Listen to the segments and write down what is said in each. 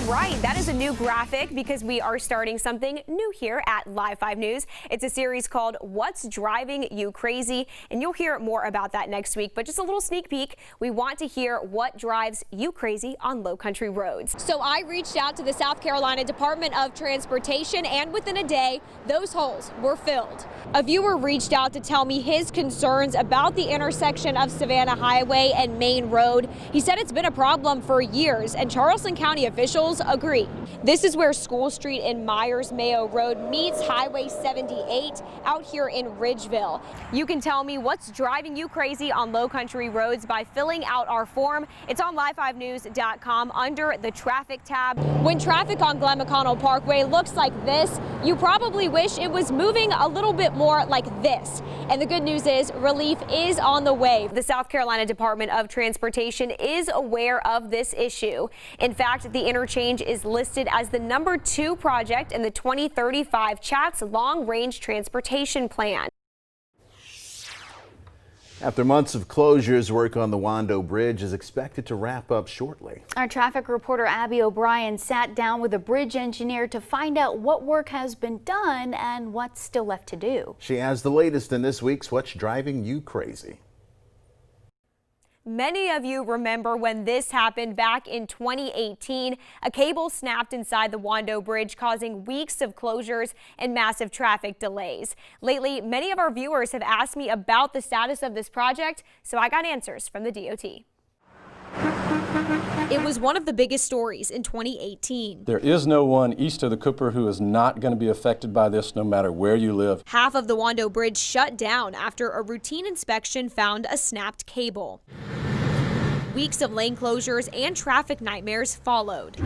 right, that is a new graphic because we are starting something new here at Live 5 News. It's a series called What's Driving You Crazy, and you'll hear more about that next week. But just a little sneak peek, we want to hear what drives you crazy on low country roads. So I reached out to the South Carolina Department of Transportation, and within a day, those holes were filled. A viewer reached out to tell me his concerns about the intersection of Savannah Highway and Main Road. He said it's been a problem for years, and Charleston County officials agree. This is where School Street and Myers Mayo Road meets Highway 78 out here in Ridgeville. You can tell me what's driving you crazy on low country roads by filling out our form. It's on live5news.com under the traffic tab. When traffic on Glen McConnell Parkway looks like this, you probably wish it was moving a little bit more like this. And the good news is relief is on the way. The South Carolina Department of Transportation is aware of this issue. In fact, the interchange is listed as the #2 project in the 2035 CHATS Long-Range Transportation Plan. After months of closures, work on the Wando Bridge is expected to wrap up shortly. Our traffic reporter Abby O'Brien sat down with a bridge engineer to find out what work has been done and what's still left to do. She has the latest in this week's What's Driving You Crazy. Many of you remember when this happened back in 2018. A cable snapped inside the Wando Bridge, causing weeks of closures and massive traffic delays. Lately, many of our viewers have asked me about the status of this project, so I got answers from the DOT. It was one of the biggest stories in 2018. There is no one east of the Cooper who is not going to be affected by this, no matter where you live. Half of the Wando Bridge shut down after a routine inspection found a snapped cable. Weeks of lane closures and traffic nightmares followed.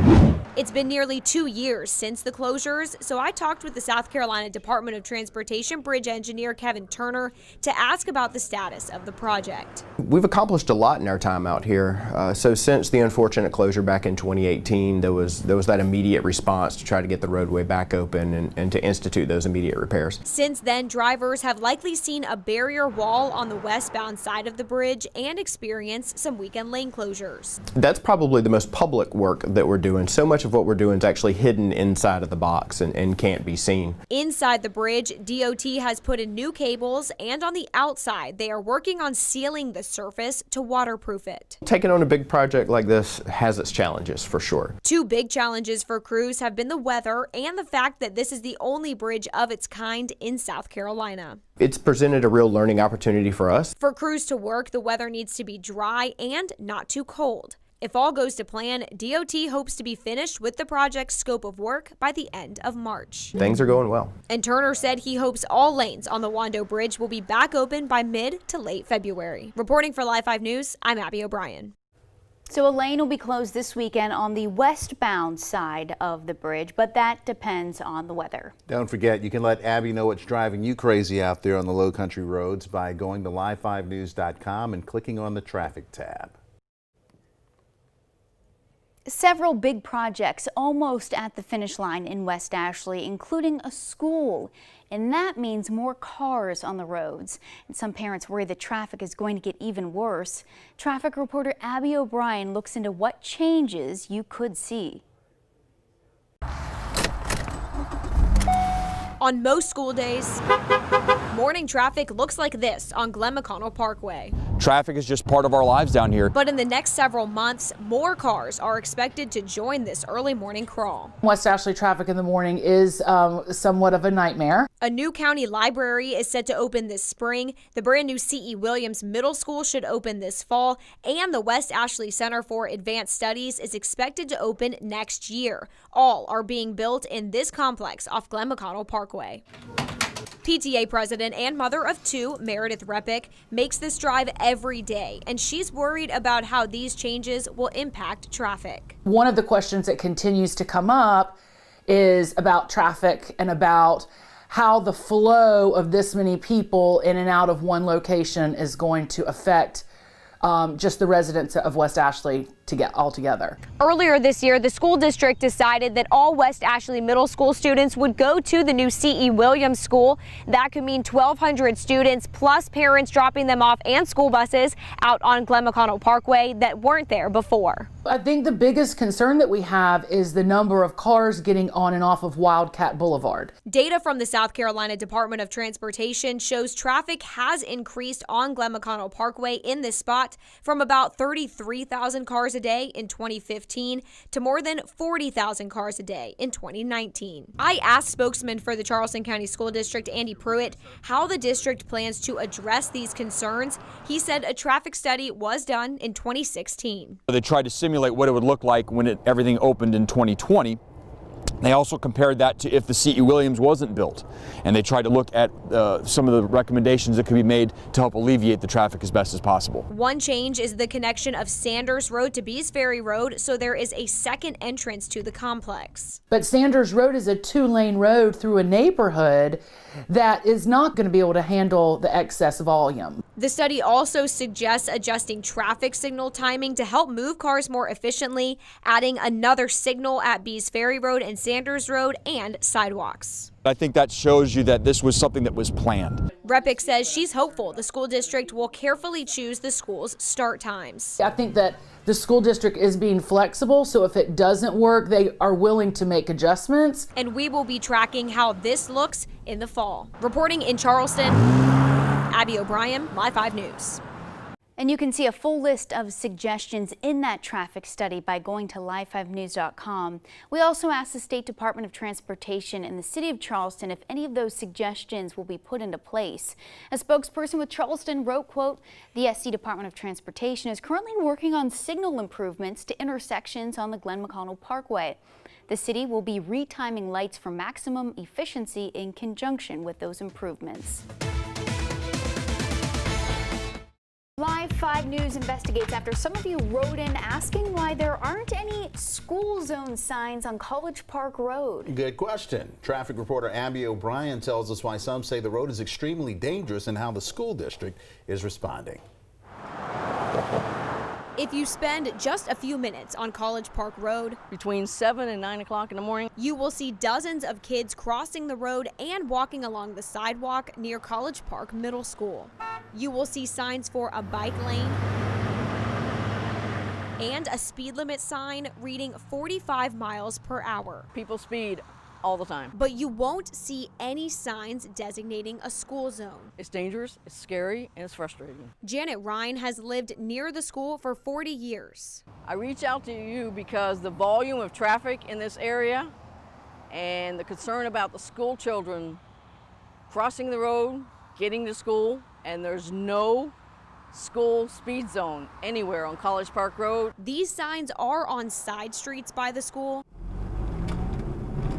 It's been nearly 2 years since the closures, so I talked with the South Carolina Department of Transportation bridge engineer Kevin Turner to ask about the status of the project. We've accomplished a lot in our time out here. So since the unfortunate closure back in 2018, there was that immediate response to try to get the roadway back open and to institute those immediate repairs. Since then, drivers have likely seen a barrier wall on the westbound side of the bridge and experienced some weekend lane closures. That's probably the most public work that we're doing. So much of what we're doing is actually hidden inside of the box and can't be seen. Inside the bridge, DOT has put in new cables, and on the outside, they are working on sealing the surface to waterproof it. Taking on a big project like this has its challenges, for sure. Two big challenges for crews have been the weather and the fact that this is the only bridge of its kind in South Carolina. It's presented a real learning opportunity for us. For crews to work, the weather needs to be dry and not too cold. If all goes to plan, DOT hopes to be finished with the project's scope of work by the end of March. Things are going well. And Turner said he hopes all lanes on the Wando Bridge will be back open by mid to late February. Reporting for Live 5 News, I'm Abby O'Brien. So a lane will be closed this weekend on the westbound side of the bridge, but that depends on the weather. Don't forget, you can let Abby know what's driving you crazy out there on the low country roads by going to live5news.com and clicking on the traffic tab. Several big projects almost at the finish line in West Ashley, including a school. And that means more cars on the roads. And some parents worry the traffic is going to get even worse. Traffic reporter Abby O'Brien looks into what changes you could see. On most school days, morning traffic looks like this on Glen McConnell Parkway. Traffic is just part of our lives down here. But in the next several months, more cars are expected to join this early morning crawl. West Ashley traffic in the morning is somewhat of a nightmare. A new county library is set to open this spring. The brand new C.E. Williams Middle School should open this fall. And the West Ashley Center for Advanced Studies is expected to open next year. All are being built in this complex off Glen McConnell Parkway. PTA president and mother of two, Meredith Repick, makes this drive every day, and she's worried about how these changes will impact traffic. One of the questions that continues to come up is about traffic and about how the flow of this many people in and out of one location is going to affect just the residents of West Ashley. altogether. Earlier this year, the school district decided that all West Ashley Middle School students would go to the new C.E. Williams School. That could mean 1,200 students plus parents dropping them off and school buses out on Glen McConnell Parkway that weren't there before. I think the biggest concern that we have is the number of cars getting on and off of Wildcat Boulevard. Data from the South Carolina Department of Transportation shows traffic has increased on Glen McConnell Parkway in this spot from about 33,000 cars a day in 2015 to more than 40,000 cars a day in 2019. I asked spokesman for the Charleston County School District, Andy Pruitt, how the district plans to address these concerns. He said a traffic study was done in 2016. They tried to simulate what it would look like when everything opened in 2020. They also compared that to if the C.E. Williams wasn't built, and they tried to look at some of the recommendations that could be made to help alleviate the traffic as best as possible. One change is the connection of Sanders Road to Bees Ferry Road, so there is a second entrance to the complex. But Sanders Road is a 2-lane road through a neighborhood that is not going to be able to handle the excess volume. The study also suggests adjusting traffic signal timing to help move cars more efficiently, adding another signal at Bees Ferry Road and Sanders Road, and sidewalks. I think that shows you that this was something that was planned. Repick says she's hopeful the school district will carefully choose the school's start times. I think that the school district is being flexible, so if it doesn't work, they are willing to make adjustments. And we will be tracking how this looks in the fall. Reporting in Charleston, Abby O'Brien, Live 5 News. And you can see a full list of suggestions in that traffic study by going to live5news.com. We also asked the State Department of Transportation and the City of Charleston if any of those suggestions will be put into place. A spokesperson with Charleston wrote, quote, "The SC Department of Transportation is currently working on signal improvements to intersections on the Glen McConnell Parkway. The city will be retiming lights for maximum efficiency in conjunction with those improvements." Live 5 News investigates after some of you wrote in asking why there aren't any school zone signs on College Park Road. Good question. Traffic reporter Abby O'Brien tells us why some say the road is extremely dangerous and how the school district is responding. If you spend just a few minutes on College Park Road, between 7 and 9 o'clock in the morning, you will see dozens of kids crossing the road and walking along the sidewalk near College Park Middle School. You will see signs for a bike lane and a speed limit sign reading 45 miles per hour. people speed all the time. But you won't see any signs designating a school zone. It's dangerous, it's scary, and it's frustrating. Janet Ryan has lived near the school for 40 years. I reach out to you because the volume of traffic in this area and the concern about the school children crossing the road, getting to school, and there's no school speed zone anywhere on College Park Road. These signs are on side streets by the school,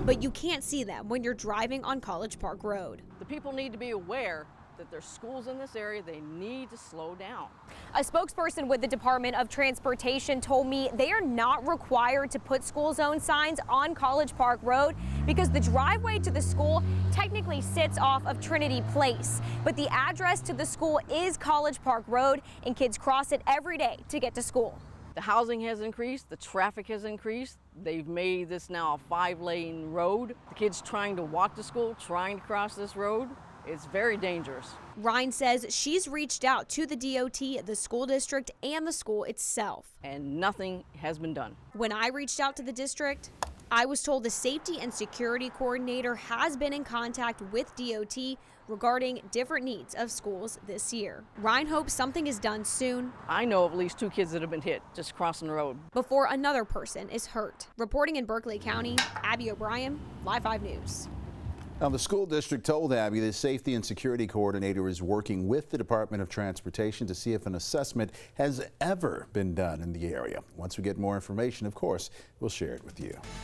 but you can't see them when you're driving on College Park Road. The people need to be aware that there's schools in this area. They need to slow down. A spokesperson with the Department of Transportation told me they are not required to put school zone signs on College Park Road because the driveway to the school technically sits off of Trinity Place. But the address to the school is College Park Road, and kids cross it every day to get to school. The housing has increased, the traffic has increased. They've made this now a 5-lane road. The kids trying to walk to school, trying to cross this road, it's very dangerous. Ryan says she's reached out to the DOT, the school district, and the school itself. And nothing has been done. When I reached out to the district, I was told the safety and security coordinator has been in contact with DOT regarding different needs of schools this year. Ryan hopes something is done soon. I know of at least 2 kids that have been hit just crossing the road Before another person is hurt. Reporting in Berkeley County, Abby O'Brien, Live 5 News. Now, the school district told Abby the safety and security coordinator is working with the Department of Transportation to see if an assessment has ever been done in the area. Once we get more information, of course, we'll share it with you.